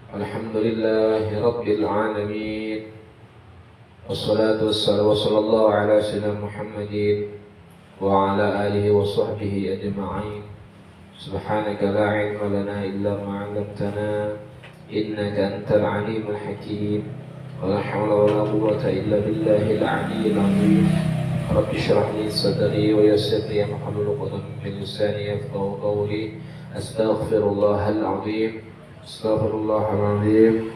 Alhamdulillahi Rabbil Alamin. Wassalatu wassalamu wa sallallahu ala sayyidina Muhammadin wa ala alihi wa sahbihi ajma'in. Subhanaka la ilma lana illa ma 'allamtana innaka antal alimul hakim. Wa la hawla wa la quwwata illa billahil aliyyil azim. Rabbi shrah li sadri wa yassir li amri wahlul 'uqdatam min lisani yafqahu qawli. Astaghfirullahal azim. Astaghfirullahaladzim.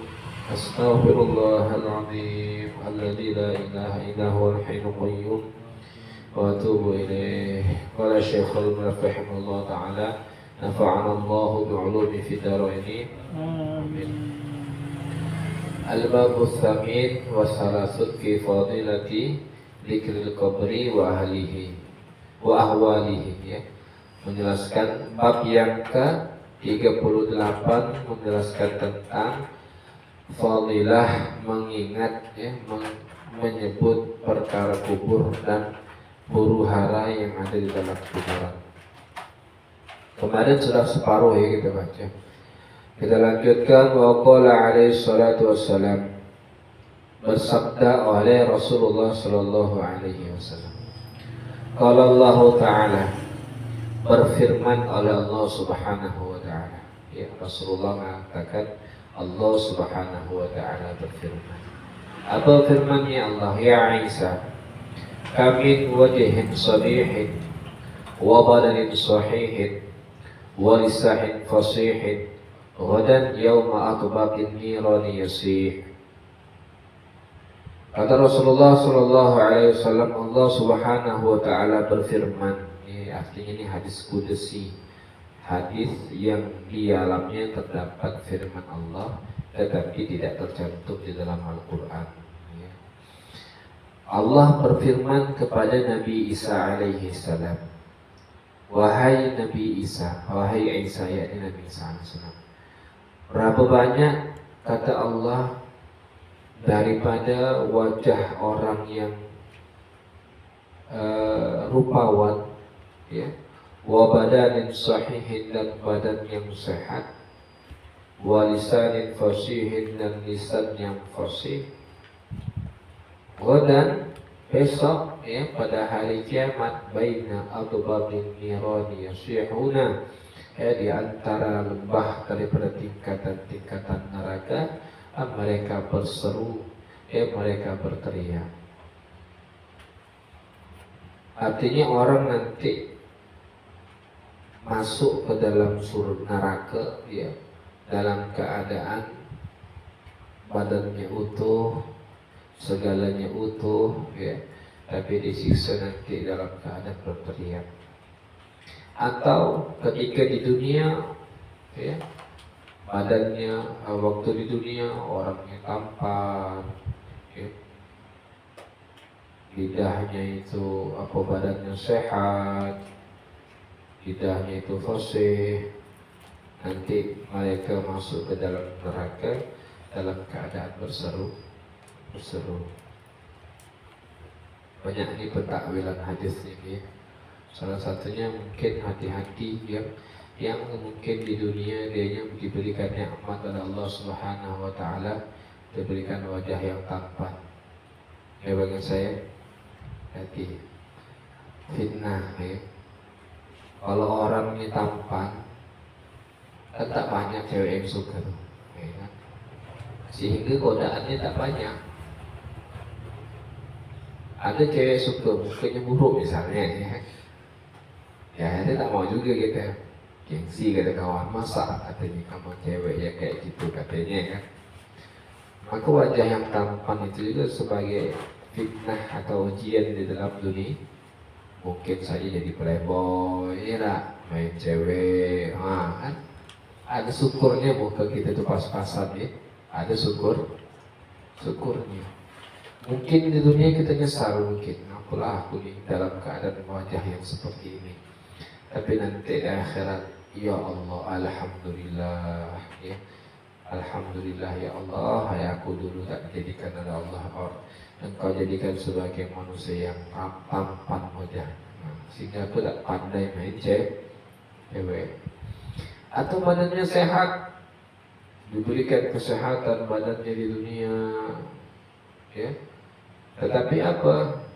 Astaghfirullahaladzim alladzi la ilaha illa huwal hayyul qayyum wa atubu ilaih. Qala Syekhul Mulk rahimahullah ta'ala, nafa'ana Allahu bi'ulumi fid dharain. Amin. Al-babu tsamin wa salasut fi fadilati dzikril qabri wa ahlihi wa ahwalihi, ya. Menjelaskan bab yang ke 38 menjelaskan tentang fadilah mengingat, ya, menyebut perkara kubur dan huru-hara yang ada di dalam kuburan. Kemarin sudah separuh, ya, kita baca. Kita lanjutkan. Wa qala alaihi salatu wassalam, bersabda oleh Rasulullah sallallahu alaihi wasallam. Qala Allah Ta'ala, berfirman oleh Allah Subhanahu wa ta'ala, ya, Rasulullah mengatakan Allah Subhanahu wa ta'ala berfirman. Apa firmannya Allah? Ya Isa, kamin wajhin sabihin wa badanin sahihin wa lisahin fasihin ghadan yawma atbaqin nirani yasih. Kata Rasulullah sallallahu alaihi wasallam, Allah Subhanahu wa ta'ala berfirman. Artinya ini hadis qudsi, hadis yang di dalamnya terdapat firman Allah tetapi tidak tercantum di dalam Al-Quran. Allah berfirman kepada Nabi Isa alaihi salam, wahai Nabi Isa, wahai Isa, yakni Nabi Isa alaihi salam, berapa banyak, kata Allah, daripada wajah orang yang rupawan, ya, wa badanin sahihin, dan badan yang sehat, wa lisanin fasihin, dan lisan yang fasih, dan besok, ya, pada hari kiamat, baina adbabin nirani yasihuna, ya, di antara lembah daripada tingkatan-tingkatan neraka, mereka berseru, ya, mereka berteriak. Artinya orang nanti masuk ke dalam surga neraka, ya, dalam keadaan badannya utuh, segalanya utuh, ya, tapi disiksa nanti dalam keadaan berteriak. Atau ketika di dunia, ya, badannya waktu di dunia orangnya tampan, ya, lidahnya itu badannya sehat, lidahnya itu fasih, nanti mereka masuk ke dalam neraka dalam keadaan berseru. Banyak ini pentakwilan hadis ini. Salah satunya mungkin hati-hati yang mungkin di dunia dia diberikan nikmat oleh Allah Subhanahu wa ta'ala, diberikan wajah yang tampan. Ya, bagi saya hati fitnah, ya. Kalau orang ini tampan, kan tak banyak cewek yang suka, ya, kan? Sehingga godaannya tak banyak. Ada cewek suka mukanya buruk misalnya, ya, ya, dia tak mau juga kita. Gengsi, kata kawan, masa katanya kamu cewek ya kayak gitu, katanya, ya. Maka wajah yang tampan itu juga sebagai fitnah atau ujian di dalam dunia. Mungkin saja jadi playboy, ya, main cewek, kan? Ada syukurnya muka kita tuh pas-pasan, ya. Ada syukurnya. Mungkin di dunia kita nyesal, mungkin apalah aku nih dalam keadaan wajah yang seperti ini. Tapi nanti di akhirat, ya Allah, alhamdulillah, ya, alhamdulillah ya Allah, ya aku dulu tak dijadikan oleh Allah, Engkau jadikan sebagai manusia yang tampan wajah, sehingga aku tak pandai main cewek. Atau badannya sehat, diberikan kesehatan badannya di dunia, ya. Tetapi apa?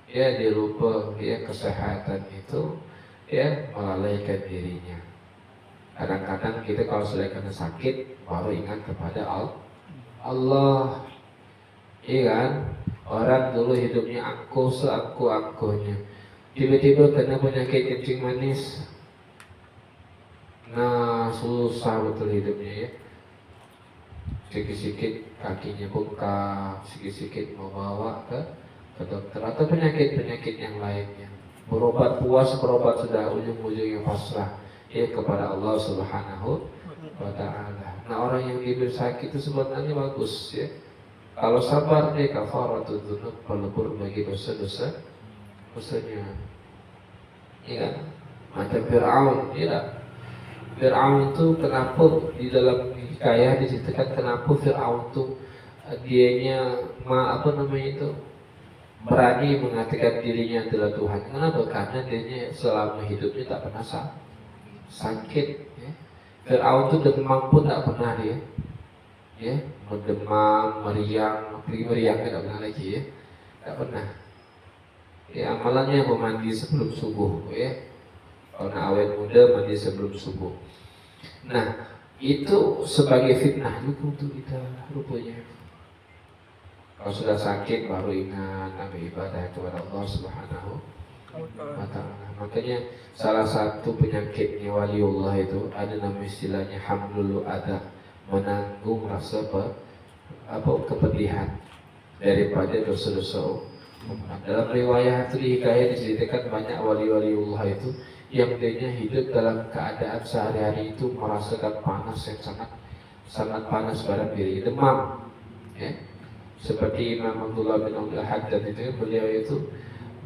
Ya dia lupa, ya kesehatan itu ya melalaikan dirinya. Kadang-kadang kita kalau sudah kena sakit baru ingat kepada Allah. Iya kan? Orang dulu hidupnya angkuh seangkuh-angkuhnya, tiba-tiba kena penyakit kencing manis. Nah susah betul hidupnya ya. Sikit-sikit kakinya bengkak, sikit-sikit mau bawa ke dokter atau penyakit-penyakit yang lainnya. Berobat puas, berobat sudah ujung-ujungnya pasrah ya kepada Allah Subhanahu wa Ta'ala. Nah orang yang diberi sakit itu sebenarnya bagus ya. Kalau sabar dia kafaratul dzunub, pelebur bagi dosa-dosa dosanya. Iya kan? Macam Fir'aun, ya. Fir'aun itu kenapa di dalam hikayah diceritakan kenapa Fir'aun itu dianya berani mengatakan dirinya adalah Tuhan. Kenapa? Karena dia selama hidupnya tak pernah sakit. Ya. Fir'aun itu demam pun tak pernah dia. Ya, demam, meriang, tidak pernah lagi ya. Tak pernah. Ya, amalannya mandi sebelum subuh. Ya. Karena awet muda mandi sebelum subuh. Nah, itu sebagai fitnah juga untuk kita rupanya. Kalau sudah sakit baru ingat beribadah kepada Allah Subhanahu wa Ta'ala. Makanya salah satu penyakitnya waliullah itu ada nama istilahnya hamlul adha, menanggung rasa kepedihan daripada dosa-dosa. Dalam riwayat itu di hikayat diceritakan banyak wali-waliullah itu yang dia hidup dalam keadaan sehari-hari itu merasakan panas yang sangat panas pada diri, demam. Ya. Seperti Imam Abdullah bin Abdul Haddad itu, beliau itu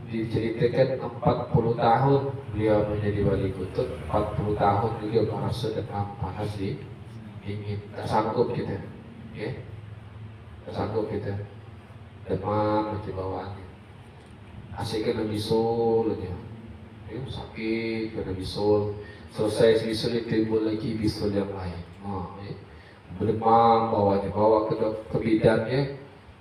diceritakan 40 tahun beliau menjadi wali kutub, 40 tahun beliau merasa demam panas dingin, tak sanggup kita, ya, tak sanggup kita, demam nanti bawaannya, asik kena bisul aja, ya, sakit kena bisul, selesai bisul timbul lagi bisul yang lain, ya. Demam bawa ke bidannya.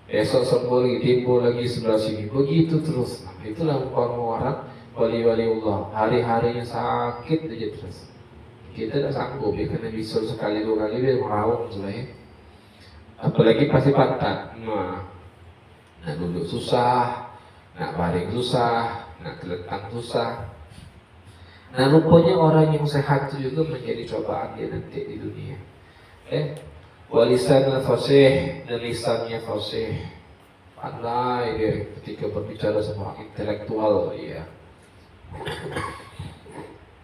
Esok sembuh lagi, timbul lagi sebelah sini. Begitu terus. Nah, itulah umpama orang wali-wali Allah. Hari-harinya sakit aja terus. Kita tak sanggup ya, kena bisul sekali dua kali dia merawat sebenarnya. Apalagi pasti pantat. Nak duduk susah, nak baring susah, nak terlentang susah. Nah rupanya orang yang sehat itu juga menjadi cobaan dia nanti di dunia. Walisan fasih dan lisannya fasih, pandai dia ketika berbicara sama orang intelektual, ya.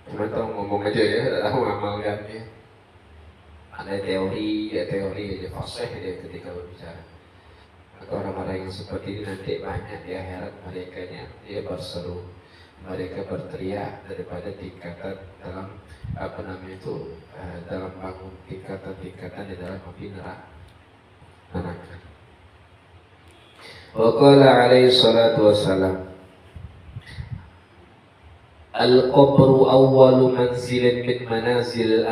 Cuma tahu ngomong aja ya, tahu amalkan ya. Ada teori aja fasih dia ketika berbicara. Maka orang-orang yang seperti ini nanti banyak di akhirat merekanya dia berseru, mereka berteriak daripada tingkatan dalam dalam bangun tingkatan di dalam api neraka. Wa qala alaihi salatu wassalam, al-qabru awwalu manzilin min manazil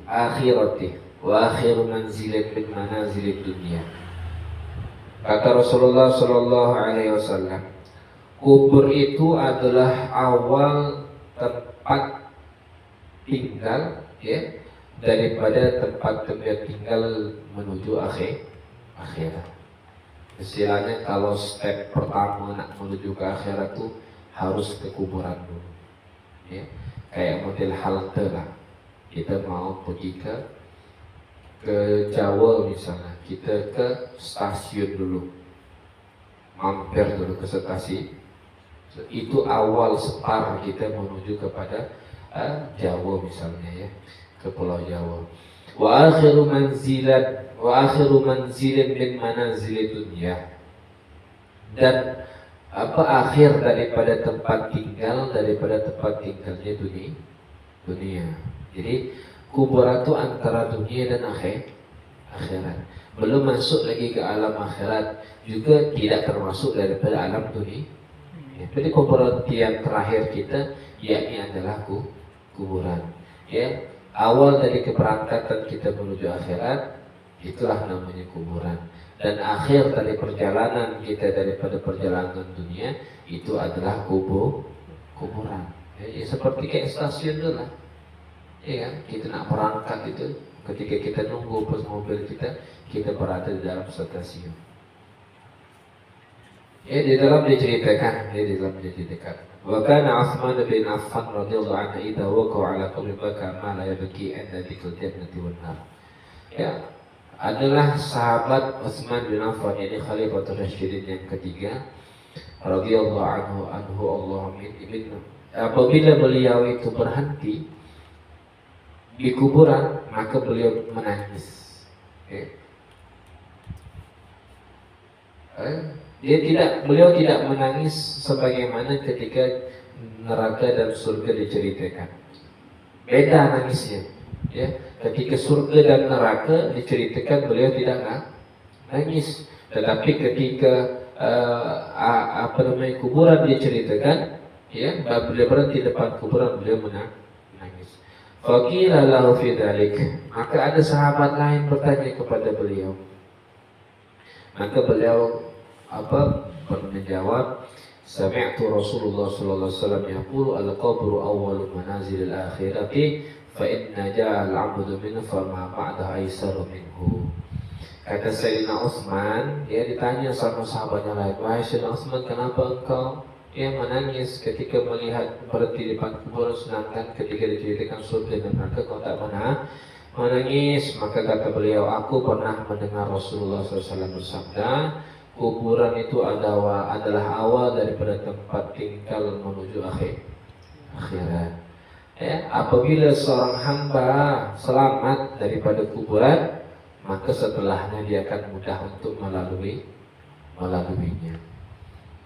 akhirati wa akhiru manzilin min manazil dunya. Kata Rasulullah sallallahu alaihi wasallam, kubur itu adalah awal tempat tinggal, ya, daripada tempat tinggal menuju akhirat. Istilahnya kalau step pertama nak menuju ke akhirat tuh harus ke kuburan dulu, ya. Kayak model halte lah. Kita mau pergi ke Jawa misalnya, kita ke stasiun dulu, mampir dulu ke stasiun. Itu awal start kita menuju kepada Jawa misalnya, ya, ke Pulau Jawa. Wa akhiru manzilin min manazil dunya. Dan akhir daripada tempat tinggalnya dunia. Jadi kuburan itu antara dunia dan akhirat. Belum masuk lagi ke alam akhirat, juga tidak termasuk daripada alam dunia. Jadi kuburan yang terakhir kita yakni adalah kuburan. Ya, awal dari keberangkatan kita menuju akhirat, itulah namanya kuburan. Dan akhir dari perjalanan kita daripada perjalanan dunia, itu adalah kuburan. Ya, seperti kayak stasiun dulu lah. Ya, kita nak berangkat itu, ketika kita nunggu pas mobil kita berada di dalam stasiun. Ya, di dalam diceritakan, di dalam diceritakan. Wa kana Utsman bin Affan radhiyallahu anhu idza waqa'a ala qabri baka ma la yabki an dzikrul jannati wan nar. Ya, adalah sahabat Utsman bin Affan, ini Khalifatul Rasyidin yang ketiga radhiyallahu anhu Allah min. Apabila beliau itu berhenti di kuburan, maka beliau menangis. Beliau tidak menangis sebagaimana ketika neraka dan surga diceritakan. Beda nangisnya. Ya, ketika surga dan neraka diceritakan beliau tidak nangis, tetapi ketika kuburan diceritakan, ya, beliau berhenti depan kuburan, beliau menangis. Faqila lahu fi dzalik, maka ada sahabat lain bertanya kepada beliau. Maka beliau menjawab, sami'tu Rasulullah sallallahu alaihi wasallam yaqulu al-qabru awwalu manazil al-akhirati fa inna ja'a al-'abdu minhu fa ma ba'dahu aisaru minhu. Kata Sayyidina Utsman, dia ditanya sama sahabatnya lain, wahai Sayyidina Utsman, kenapa engkau menangis ketika melihat berhenti di depan kuburan, sedangkan ketika diceritakan surga dan neraka kau tak pernah menangis? Maka kata beliau, aku pernah mendengar Rasulullah SAW bersabda, kuburan itu adalah awal daripada tempat tinggal menuju akhirat. Ya, apabila seorang hamba selamat daripada kuburan, maka setelahnya dia akan mudah untuk melaluinya.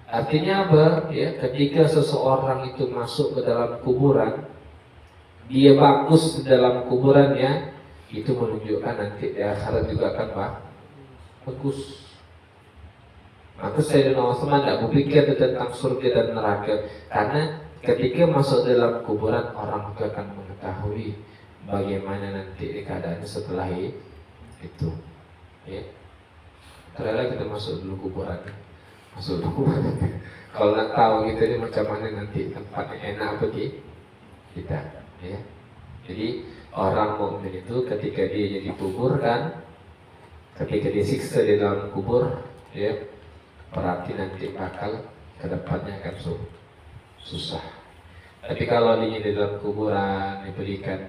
Artinya apa? Ya, ketika seseorang itu masuk ke dalam kuburan, dia bagus di dalam kuburannya, itu menunjukkan nanti di akhirat juga akan bagus. Maka Sayyidina Utsman tidak berpikir tentang surga dan neraka, karena ketika masuk dalam kuburan orang itu akan mengetahui bagaimana nanti keadaannya setelah itu. Ya. Ternyata kita masuk dulu kuburan, masuk dulu. Kalau nak tahu kita ini macam mana nanti tempatnya enak bagi kita. Ya. Jadi orang mukmin itu ketika dia dikuburkan, ketika disiksa di dalam kubur, ya, berarti nanti bakal kedepannya akan susah. Tapi kalau dia di dalam kuburan diberikan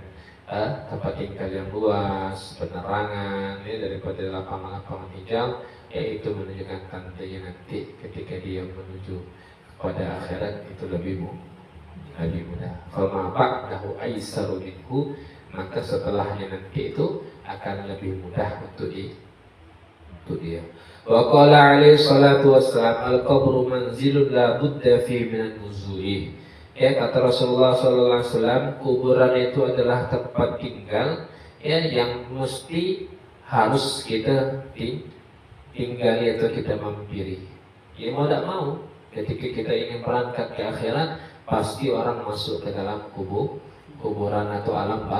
tempat tinggal yang luas, penerangan, ya, daripada lapangan-lapangan hijau, ya, itu menunjukkan tandanya nanti ketika dia menuju kepada akhirat itu lebih mudah. Fama ba'dahu aisaru minhu, maka setelahnya nanti itu akan lebih mudah untuk dia. Wa qala alaihi salatu wassalam, al-qabru manzilun la budda fi minan nuzuli. Ya, kata Rasulullah sallallahu alaihi wasallam, kuburan itu adalah tempat tinggal, ya, yang mesti harus kita tinggali atau kita mampiri. Ya, mau tidak mau, ketika kita ingin berangkat ke akhirat, pasti orang masuk ke dalam kuburan atau alam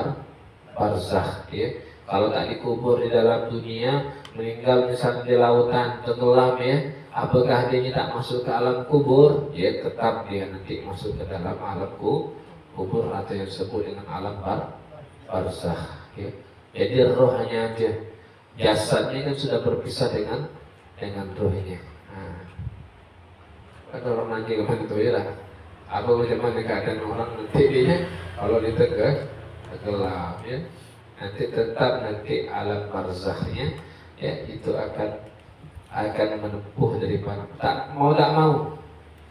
barzakh. Ya. Kalau tak dikubur di dalam dunia, meninggal misalnya di lautan tenggelam, ya, apakah dia tak masuk ke alam kubur? Ya, tetap dia nanti masuk ke dalam alam kubur atau yang disebut dengan alam barzakh. Ya. Jadi rohnya aja, jasadnya kan sudah berpisah dengan rohnya. Kan orang nanti kemana itu ya lah. Apa bagaimana keadaan orang nanti dia kalau dia tenggelam, ya. Nanti tetap alam barzakhnya, ya, itu akan menempuh daripada tak mau. Tak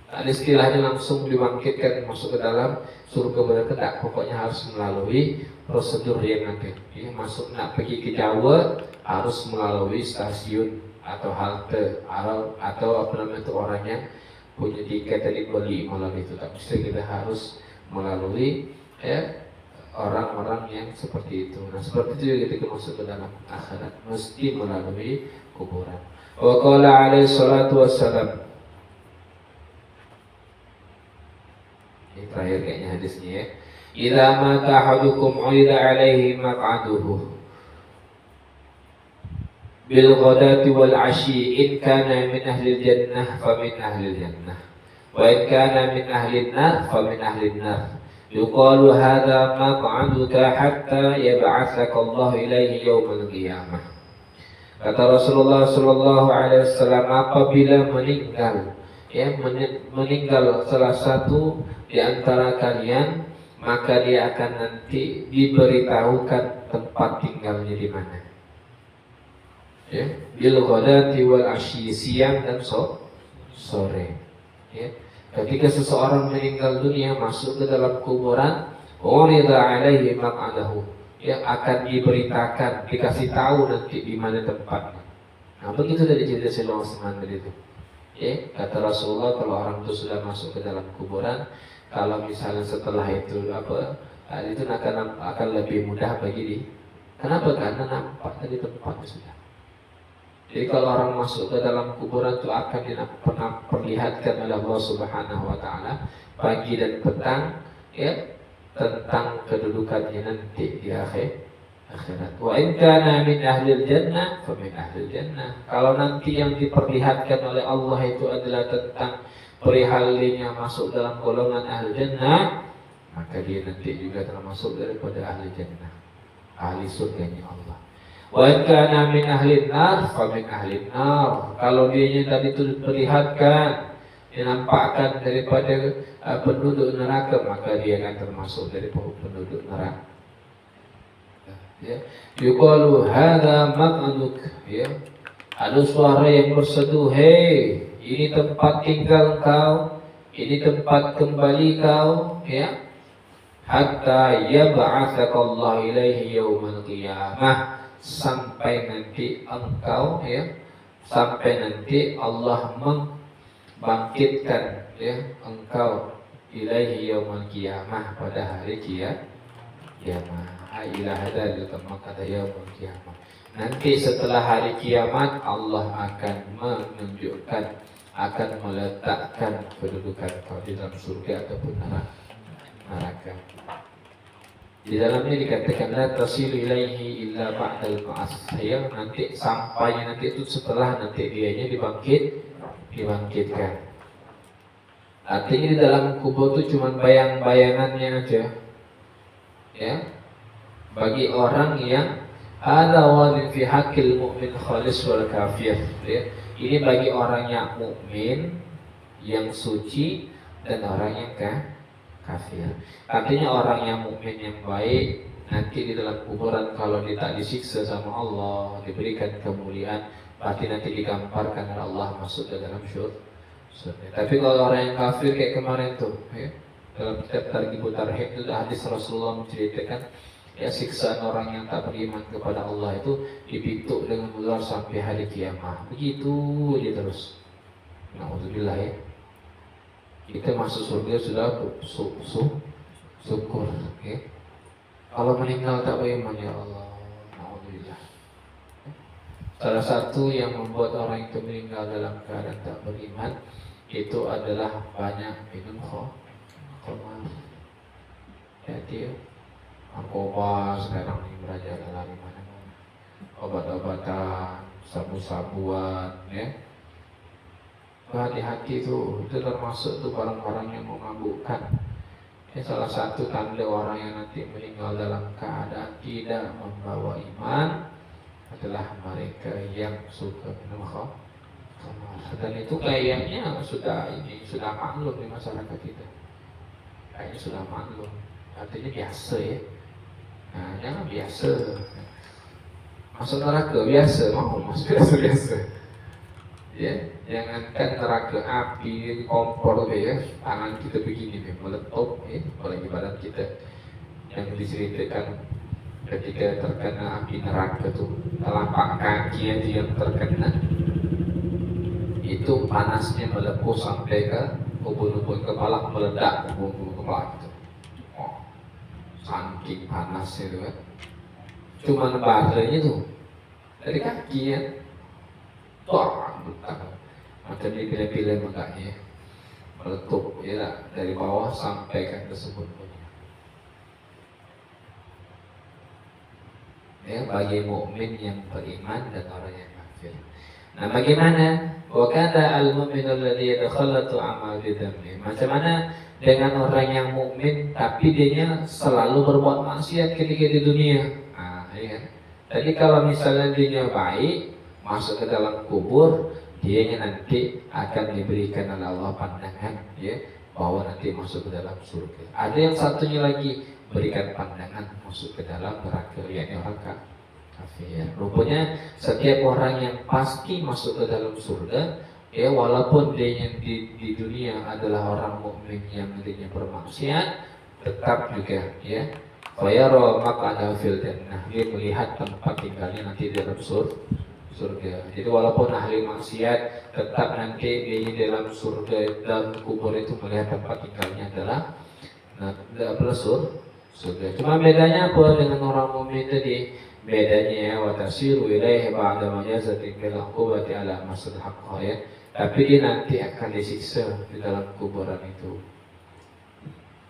ada istilahnya langsung dibangkitkan masuk ke dalam surga mereka, tak, pokoknya harus melalui prosedur yang nanti. Ya, masuk nak pergi ke Jawa harus melalui stasiun atau halte atau apa namanya itu orangnya punya tiket tadi beli melalui itu. Tak bisa, kita harus melalui, ya, orang-orang yang seperti itu. Nah, seperti itu juga ketika masuk ke dalam akhirat mesti melalui kuburan. Wa qala alaihi salatu wassalam, ini terakhir kayaknya hadisnya, ya, idza mata ahadukum 'urida 'alaihi maq'aduhu bil ghadati wal 'ashyi in kana min ahli jannah fa min ahli jannah wa in kana min ahli nar fa min ahli nar yuqalu hadza maq'aduka hatta yab'atsaka Allah ilaihi yaumil qiyamah. Kata Rasulullah sallallahu alaihi wasallam, apabila meninggal salah satu di antara kalian, maka dia akan nanti diberitahukan tempat tinggalnya di mana. Ya, bil ghadati wal 'ashyi, siang dan sore. Ya. Ketika seseorang meninggal dunia masuk ke dalam kuburan, urida 'alaihi maq'adahu, ya akan diberitakan, dikasih tahu nanti di mana tempatnya. Nah, begitu dari cerita Sayyidina Utsman tadi itu. Ya, kata Rasulullah, kalau orang itu sudah masuk ke dalam kuburan, kalau misalnya setelah itu itu akan lebih mudah bagi dia. Kenapa? Karena nampak tadi tempatnya sudah. Jadi kalau orang masuk ke dalam kuburan itu akan diperlihatkan oleh Allah Subhanahu wa taala pagi dan petang, ya, tentang kedudukannya nanti di akhirat. Wa in kana min ahli jannah fa min ahli jannah. Kalau nanti yang diperlihatkan oleh Allah itu adalah tentang perihal dirinya masuk dalam golongan ahli jannah, maka dia nanti juga termasuk daripada ahli jannah, ahli surganya Allah. Wa in kana min ahli nar fa min ahli nar. Kalau dianya tadi itu diperlihatkan, dinampakkan daripada penduduk neraka, maka dia akan termasuk dari penduduk neraka. Ya, yuqalu hadza maq'aduk, ya. Ada suara yang berseru, hei, ini tempat tinggal kau, ini tempat kembali kau, ya. Hatta yab'atsaka Allah ilaihi yaumil qiyamah, sampai nanti engkau, ya, sampai nanti Allah membangkitkan, ya, engkau ilaihi yaumil qiyamah, pada hari kiamat. Ila hadal kata yaumil qiyamah. Nanti setelah hari kiamat Allah akan menunjukkan, akan meletakkan kedudukan kau di dalam surga ataupun neraka. Di dalamnya dikatakan la tasilu ilaihi illa ba'dal ba'ats. Ya, nanti sampainya nanti itu setelah nanti dianya dibangkitkan. Artinya di dalam kubur itu cuma bayang-bayangannya aja. Ya. Bagi orang yang ada wadin fi haqqil mu'min khalis wal kafir, ya. Ini bagi orang yang mukmin, yang suci, dan orang yang kafir. Artinya orang yang mukmin yang baik nanti di dalam kuburan kalau dia tak disiksa sama Allah, diberikan kemuliaan, pasti nanti digambarkan oleh Allah masuk ke dalam surga. Tapi kalau orang yang kafir kayak kemarin tuh, ya, dalam kitab Targhib Tarhib itu hadis Rasulullah menceritakan, ya, siksaan orang yang tak beriman kepada Allah itu dipituk dengan ular sampai hari kiamat. Begitu dia terus. Alhamdulillah, ya. Kita masuk surga sudah syukur, ya. Kalau meninggal tak beriman, ya Allah, alhamdulillah. Salah satu yang membuat orang itu meninggal dalam keadaan tak beriman itu adalah banyak minum khamar. Jadi narkoba sekarang ini merajalela di mana-mana. Obat-obatan, sabu-sabuan, ya. Hati-hati itu termasuk tuh barang-barang yang memabukkan. Ya, salah satu tanda orang yang nanti meninggal dalam keadaan tidak membawa iman adalah mereka yang suka minum khamar. Dan itu kayaknya sudah maklum di masyarakat kita. Kayaknya sudah maklum. Artinya biasa, ya. Nah, jangan biasa. Masuk neraka biasa, mau masuk biasa. Ya, jangankan neraka api, kompor, ya, tangan kita begini meletup, ya, apalagi badan kita yang diceritakan ketika terkena api neraka tuh, telapak kaki aja yang terkena, itu panasnya melepuh sampai ke ubun-ubun kepala, meledak ubun-ubun kepala itu. Oh, saking panasnya itu kan. Cuma baterainya tuh dari kaki, ya. Macam dia pilih-pilih makanya meletup, ya, dari bawah sampai kan tersebut punya. ya, bagi mukmin yang beriman dan orang yang kafir. Nah, bagaimana? Wa kana al-mu'minu alladhi yatakhallatu amal bidammi. Macam mana dengan orang yang mukmin tapi dia selalu berbuat maksiat ketika di dunia? Nah, ya. Jadi kalau misalnya dia baik, masuk ke dalam kubur, dia nanti akan diberikan oleh Allah pandangan, ya, bahwa nanti masuk ke dalam surga. Ada yang satunya lagi, berikan pandangan masuk ke dalam neraka, yakni orang kafir. Rupanya setiap orang yang pasti masuk ke dalam surga, ya, walaupun dia yang di dunia adalah orang mukmin yang dirinya bermaksiat, tetap juga, ya, fayara maq'adahu fil jannah, dia melihat tempat tinggalnya nanti di dalam surga. Jadi walaupun ahli maksiat, tetap nanti dia di dalam surga, dalam kubur itu melihat tempat tinggalnya adalah surga. Cuma bedanya apa dengan orang mukmin tadi? Bedanya wa tasiru ilaihi ba'da majazatin bil uqubati ala masal haqqah, ya. Tapi dia nanti akan disiksa di dalam kuburan itu,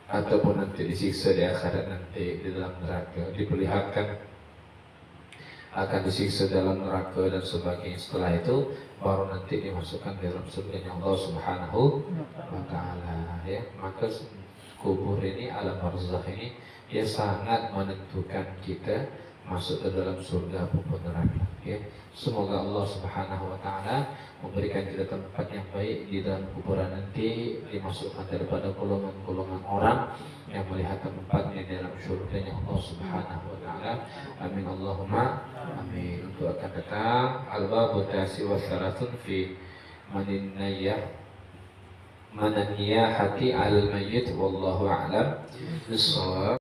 ataupun nanti disiksa di akhirat, nanti di dalam neraka, diperlihatkan akan disiksa dalam neraka dan sebagainya. Setelah itu baru nanti dimasukkan dalam surga Allah Subhanahu wa taala, ya. Maka kubur ini, alam barzakh ini, ya, sangat menentukan kita masuk ke dalam surga maupun neraka, ya. Semoga Allah Subhanahu wa taala memberikan kita tempat yang baik di dalam kuburan nanti, dimasukkan daripada golongan-golongan orang yang melihat tempatnya dalam surganya Allah Subhanahu wa taala. Amin Allahumma amin. Untuk akan datang al-babu tasi wa salatun fi mananiyahati al-mayyit wallahu a'lam bissawab.